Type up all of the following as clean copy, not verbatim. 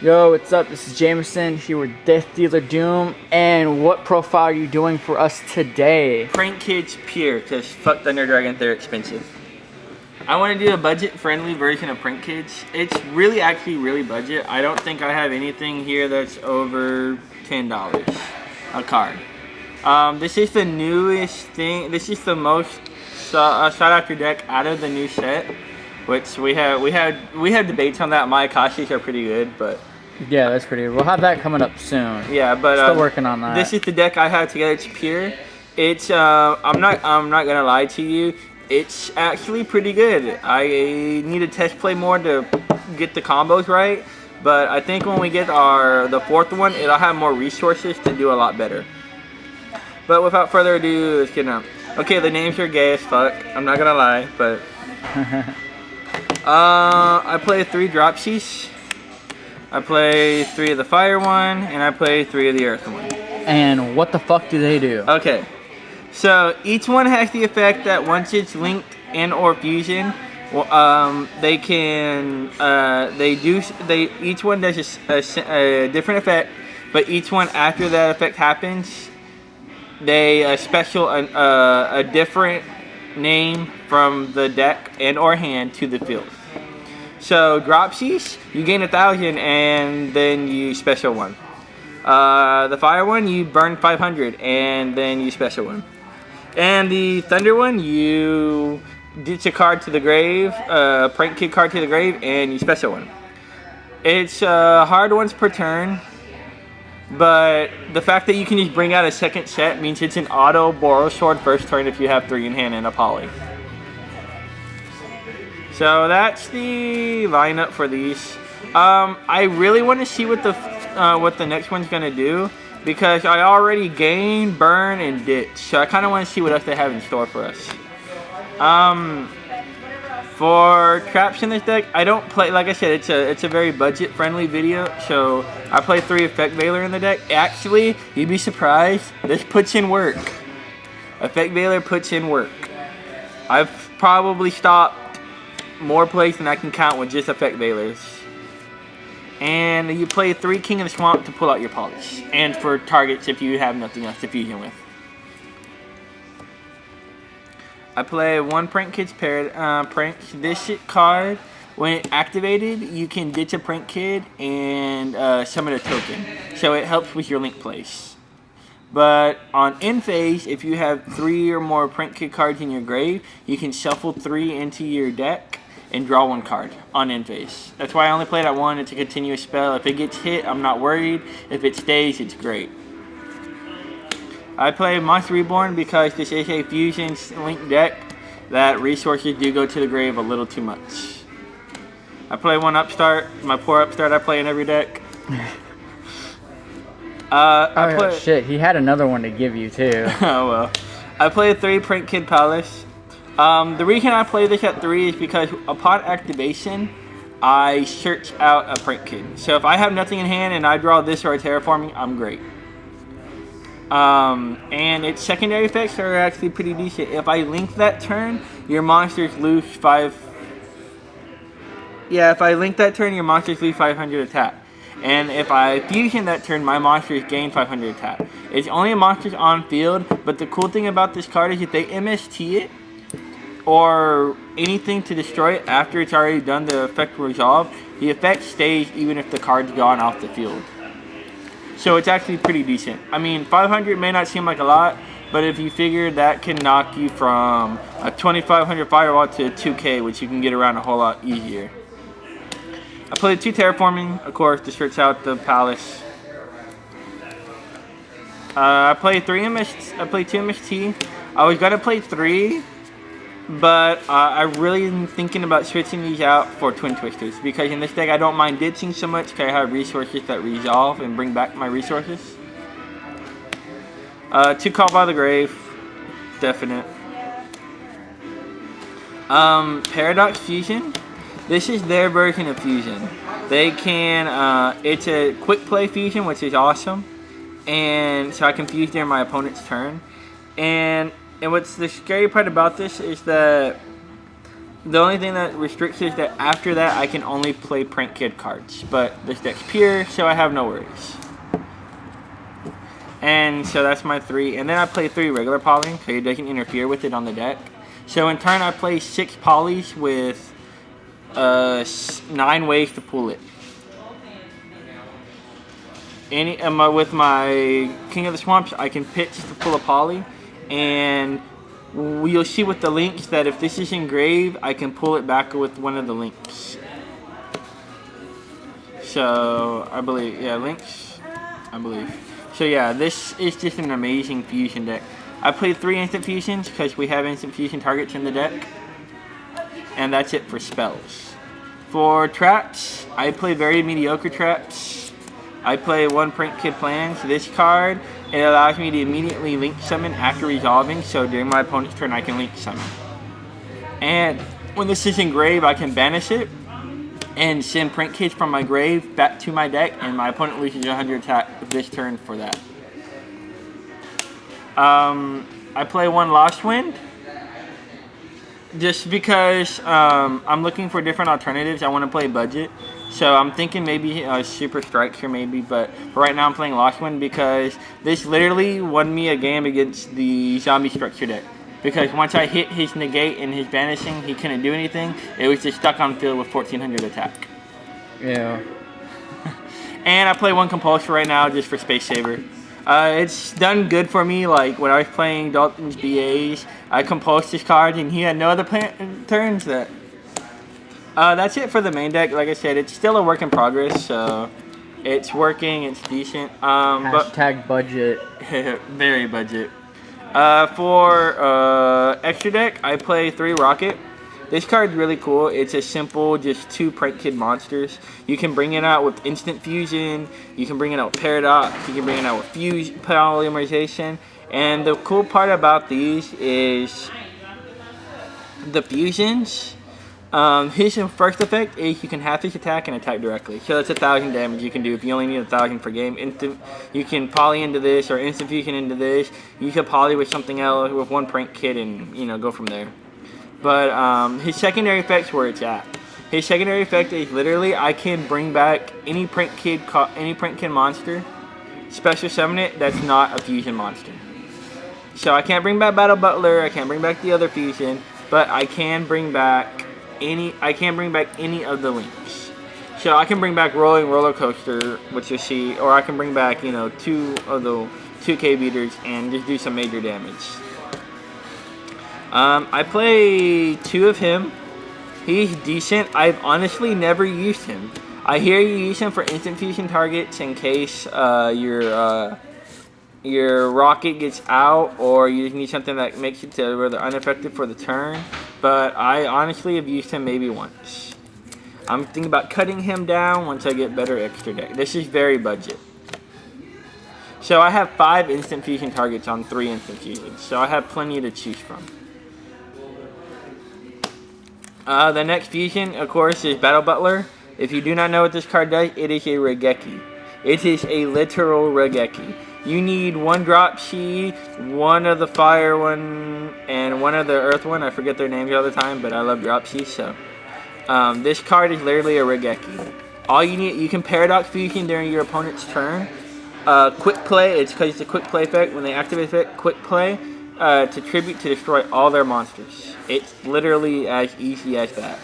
Yo, what's up? This is Jameson here with Death Dealer Doom. And what profile are you doing for us today? Prank Kids Pure, because fuck Thunder Dragons, they're expensive. I want to do a budget-friendly version of Prank Kids. It's actually really budget. I don't think I have anything here that's over $10 a card. This is the newest thing. This is the most sought after deck out of the new set, which we had debates on that. My Akashis are pretty good, but yeah, that's pretty good. We'll have that coming up soon. Yeah, but still working on that. This is the deck I have together. It's pure. It's I'm not gonna lie to you. It's actually pretty good. I need to test play more to get the combos right, but I think when we get the fourth one, it'll have more resources to do a lot better. But without further ado, let's get on. Okay, the names are gay as fuck. I'm not gonna lie, but I play 3 Dropsies. I play 3 of the fire one, and I play 3 of the earth one. And what the fuck do they do? Okay, so each one has the effect that once it's linked and or fusion, they can each one does a different effect, but each one after that effect happens, they special a different name from the deck and or hand to the field. So Dropsies, you gain 1,000 and then you special one. The fire one, you burn 500 and then you special one. And the thunder one, you ditch a card to the grave, prank kid card to the grave, and you special one. It's hard once per turn, but the fact that you can just bring out a second set means it's an auto borrow sword first turn if you have 3 in hand and a poly. So that's the lineup for these. I really want to see what the next one's gonna do, because I already gain, burn, and ditch. So I kind of want to see what else they have in store for us. For traps in this deck, I don't play. Like I said, it's a very budget-friendly video. So I play 3 Effect Veiler in the deck. Actually, you'd be surprised. This puts in work. Effect Veiler puts in work. I've probably stopped more plays than I can count with just Effect Veilers. And you play 3 King of the Swamp to pull out your polish. And for targets if you have nothing else to fusion with. I play 1 Prank Kids prank. This card, when it activated, you can ditch a Prank Kid and summon a token. So it helps with your link plays. But on end phase, if you have 3 or more Prank Kid cards in your grave, you can shuffle 3 into your deck and draw 1 card on end phase. That's why I only play that 1. It's a continuous spell. If it gets hit, I'm not worried. If it stays, it's great. I play Monster Reborn because this is a fusion link deck that resources do go to the grave a little too much. I play 1 Upstart. My poor Upstart I play in every deck. Oh shit, he had another one to give you too. Oh well. I play 3 Prank Kid Palace. The reason I play this at 3 is because upon activation, I search out a Prank Kid. So if I have nothing in hand and I draw this or a terraforming, I'm great. And its secondary effects are actually pretty decent. If I link that turn, your monsters lose 5. Yeah, if I link that turn, your monsters lose 500 attack. And if I fusion that turn, my monsters gain 500 attack. It's only monsters on field, but the cool thing about this card is if they MST it, or anything to destroy it after it's already done the effect resolve, the effect stays even if the card's gone off the field. So it's actually pretty decent. I mean, 500 may not seem like a lot, but if you figure that can knock you from a 2500 firewall to a 2k, which you can get around a whole lot easier. I played 2 terraforming, of course, to search out the palace. I played 2 MST. I was gonna play 3, but I really am thinking about switching these out for Twin Twisters, because in this deck I don't mind ditching so much because I have resources that resolve and bring back my resources. 2 Call by the Grave, definite. Paradox Fusion. This is their version of fusion. They can, it's a quick play fusion, which is awesome. And so I can fuse during my opponent's turn. And what's the scary part about this is that The only thing that restricts is that after that I can only play Prank Kid cards. But this deck's pure, so I have no worries. And so that's my 3. And then I play 3 regular poly, so it doesn't interfere with it on the deck. So in turn I play 6 polys with 9 ways to pull it. With my King of the Swamps, I can pitch to pull a poly, and you'll see with the links that if this is engraved, I can pull it back with one of the links. So I believe, yeah, links, I believe. So yeah, this is just an amazing fusion deck. I played 3 instant fusions because we have instant fusion targets in the deck, and that's it for spells. For traps, I play very mediocre traps. I play 1 Prank Kid Plans. This card, it allows me to immediately link summon after resolving, so during my opponent's turn I can link summon. And when this is engraved, I can banish it and send Prank Kids from my grave back to my deck, and my opponent loses 100 attack this turn for that. I play 1 Lost Wind. Just because I'm looking for different alternatives. I want to play budget. So I'm thinking maybe Super Strike here maybe, but right now I'm playing Lost Wind because this literally won me a game against the Zombie Structure deck. Because once I hit his negate and his banishing, he couldn't do anything. It was just stuck on field with 1400 attack. Yeah. And I play 1 Compulsion right now just for Space Saver. It's done good for me. Like when I was playing Dalton's BAs, I compulsed his card and he had no other turns that. That's it for the main deck. Like I said, it's still a work in progress, so it's working, it's decent. Hashtag budget. Very budget. For extra deck, I play 3 Rocket. This card's really cool. It's a simple, just 2 Prank Kid monsters. You can bring it out with Instant Fusion. You can bring it out with Paradox. You can bring it out with Polymerization. And the cool part about these is the fusions. His first effect is you can half his attack and attack directly. So that's 1,000 damage you can do if you only need 1,000 per game. You can poly into this or instant fusion into this. You can poly with something else with 1 Prank Kid and go from there. But his secondary effect's where it's at. His secondary effect is literally I can bring back any Prank Kid monster, special summon it that's not a fusion monster. So I can't bring back Battle Butler. I can't bring back the other fusion, but I can bring back any of the links. So I can bring back Rolling Roller Coaster, which you see, or I can bring back 2 of the 2K beaters and just do some major damage. I play 2 of him. He's decent. I've honestly never used him. I hear you use him for instant fusion targets in case your rocket gets out, or you need something that makes it to where they're unaffected for the turn. But I honestly have used him maybe once. I'm thinking about cutting him down once I get better extra deck. This is very budget. So I have 5 instant fusion targets on 3 instant fusions. So I have plenty to choose from. The next fusion, of course, is Battle Butler. If you do not know what this card does, it is a Regeki. It is a literal Regeki. You need 1 Drop Chi, 1 of the Fire one, and 1 of the Earth one. I forget their names all the time, but I love Drop Chi, so. This card is literally a Regeki. All you need, you can Paradox Fusion during your opponent's turn. Quick Play, it's because it's a Quick Play effect. When they activate it, Quick Play. To tribute to destroy all their monsters. It's literally as easy as that.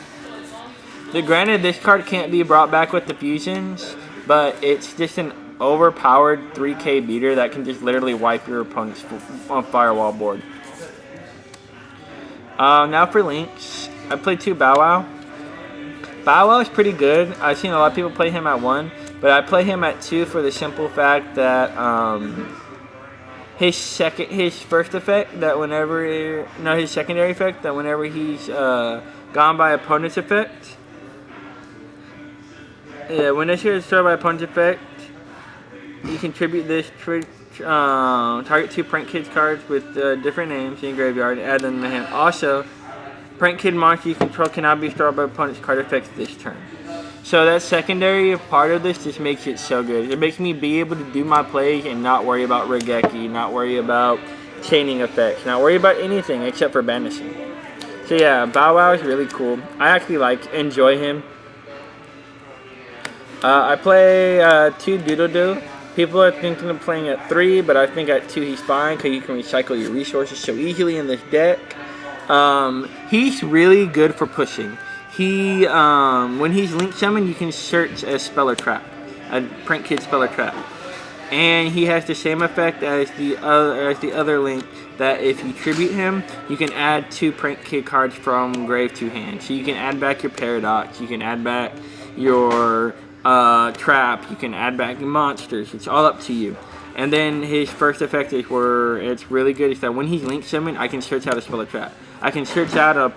Granted, this card can't be brought back with the fusions, but it's just an overpowered 3K beater that can just literally wipe your opponent's firewall board. Now for links, I played 2 Bow Wow. Bow Wow is pretty good. I've seen a lot of people play him at 1, but I play him at 2 for the simple fact that his secondary effect that whenever he's gone by opponent's effect, when this is destroyed by opponent's effect, you contribute this target 2 Prank Kids cards with different names in your graveyard and add them to the hand. Also, Prank Kid monster you control cannot be destroyed by opponent's card effects this turn. So that secondary part of this just makes it so good. It makes me be able to do my plays and not worry about Regeki, not worry about chaining effects, not worry about anything except for banishing. So yeah, Bow Wow is really cool. I actually enjoy him. I play 2 Doodle-Doo. People are thinking of playing at 3, but I think at 2 he's fine because you can recycle your resources so easily in this deck. He's really good for pushing. He, when he's link summoned, you can search a spell or trap, a Prank Kid spell or trap, and he has the same effect as the other link. That if you tribute him, you can add 2 Prank Kid cards from grave to hand. So you can add back your Paradox, you can add back your trap, you can add back your monsters. It's all up to you. And then his first effect is where it's really good is that when he's link summoned, I can search out a spell or trap. I can search out a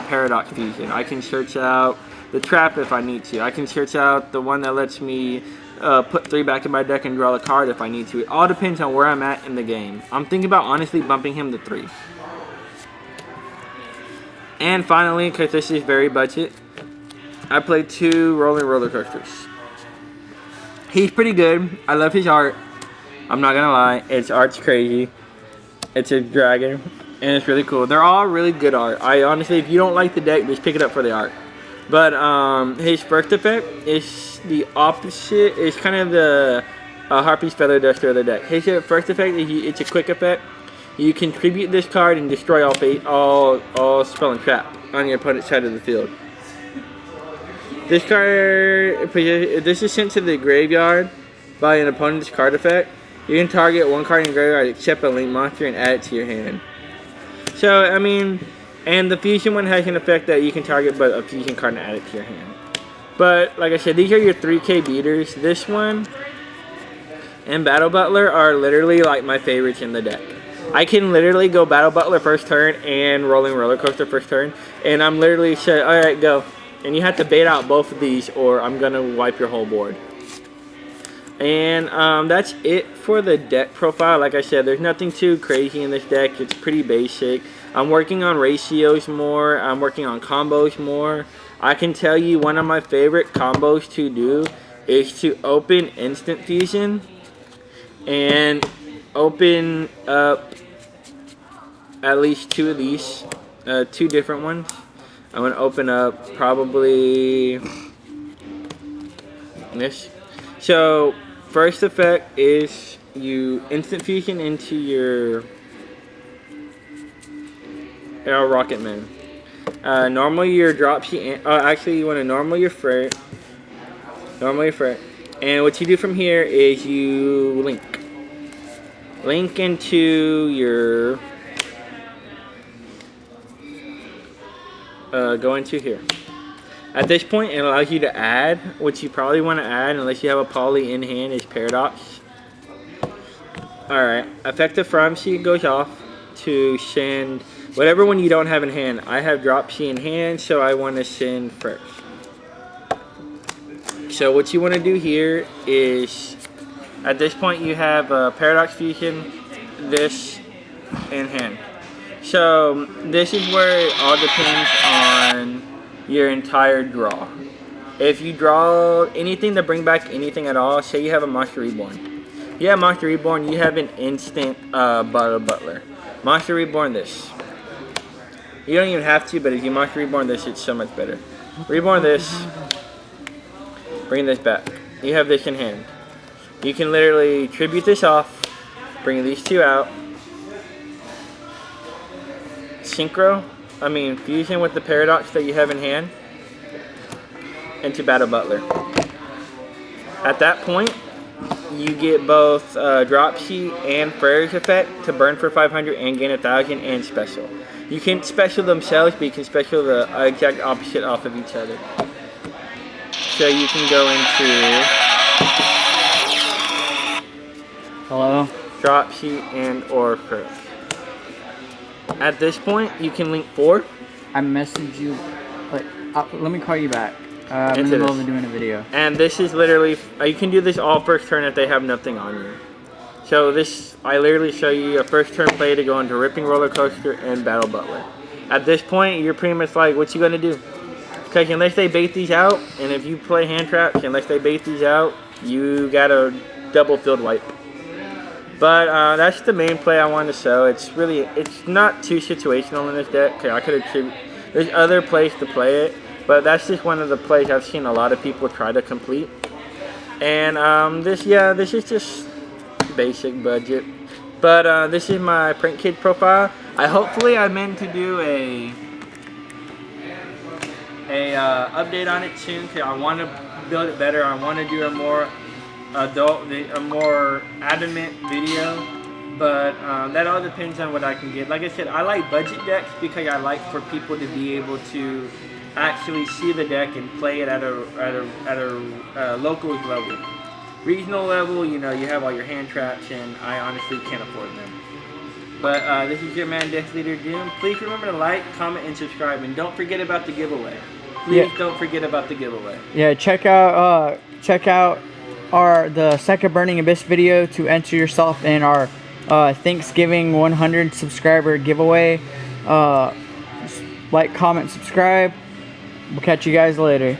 Paradox Fusion. I can search out the trap if I need to. I can search out the one that lets me put 3 back in my deck and draw a card if I need to. It all depends on where I'm at in the game. I'm thinking about honestly bumping him to 3. And finally, because this is very budget, I played 2 Rolling Roller Coasters. He's pretty good. I love his art. I'm not gonna lie, its art's crazy. It's a dragon, and it's really cool. They're all really good art. I honestly, if you don't like the deck, just pick it up for the art. But his first effect is the opposite. It's kind of the Harpy's Feather Duster of the deck. His first effect is it's a quick effect. You contribute this card and destroy all spell and trap on your opponent's side of the field. This card, this is sent to the graveyard by an opponent's card effect. You can target 1 card in the graveyard except a link monster and add it to your hand. So, I mean, and the fusion one has an effect that you can target but a fusion card and add it to your hand. But, like I said, these are your 3K beaters. This one and Battle Butler are literally like my favorites in the deck. I can literally go Battle Butler first turn and Rolling Roller Coaster first turn, and I'm literally saying, alright, go. And you have to bait out both of these or I'm going to wipe your whole board. And that's it for the deck profile. Like I said, there's nothing too crazy in this deck. It's pretty basic. I'm working on ratios more. I'm working on combos more. I can tell you one of my favorite combos to do is to open Instant Fusion and open up at least 2 of these, 2 different ones. I'm going to open up probably this. So, first effect is you Instant Fusion into your Rocket Man. Normally your drop sheet, actually you want to normal your Fret. And what you do from here is you link into your, go into here. At this point, it allows you to add what you probably want to add, unless you have a poly in hand, is Paradox. Alright, effective from sheet goes off to send whatever one you don't have in hand. I have drop sheet in hand, so I want to send first. So what you want to do here is, at this point you have Paradox Fusion, this in hand. So this is where it all depends on your entire draw. If you draw anything to bring back anything at all, say you have a Monster Reborn. You have Monster Reborn, you have an instant Butler. Monster Reborn this. You don't even have to, but if you Monster Reborn this, it's so much better. Reborn this, bring this back. You have this in hand. You can literally tribute this off, bring these 2 out, fusion with the Paradox that you have in hand into Battle Butler. At that point, you get both drop sheet and Freyr's effect to burn for 500 and gain 1,000 and special. You can special themselves, but you can special the exact opposite off of each other. So you can go into drop sheet and or Freyr. At this point, you can link 4. I messaged you, but let me call you back. I'm in the middle of doing a video. And this is literally, you can do this all first turn if they have nothing on you. So this, I literally show you a first turn play to go into Ripping Roller Coaster and Battle Butler. At this point, you're pretty much like, what you gonna do? Because unless they bait these out, and if you play hand traps, unless they bait these out, you got a double field wipe. But that's the main play I wanted to show. It's not too situational in this deck. Okay, I could have. There's other plays to play it, but that's just one of the plays I've seen a lot of people try to complete. And this is just basic budget. But this is my Print Kid profile. Hopefully I meant to do a update on it soon, because I want to build it better. I want to do a more more adamant video, but that all depends on what I can get. Like I said, I like budget decks because I like for people to be able to actually see the deck and play it at a local level. Regional level, you know, you have all your hand traps, and I honestly can't afford them. But this is your man, Death Leader Doom. Please remember to like, comment, and subscribe, and don't forget about the giveaway. Please don't forget about the giveaway. Yeah, check out the Second Burning Abyss video to enter yourself in our Thanksgiving 100 subscriber giveaway. Like, comment, subscribe. We'll catch you guys later.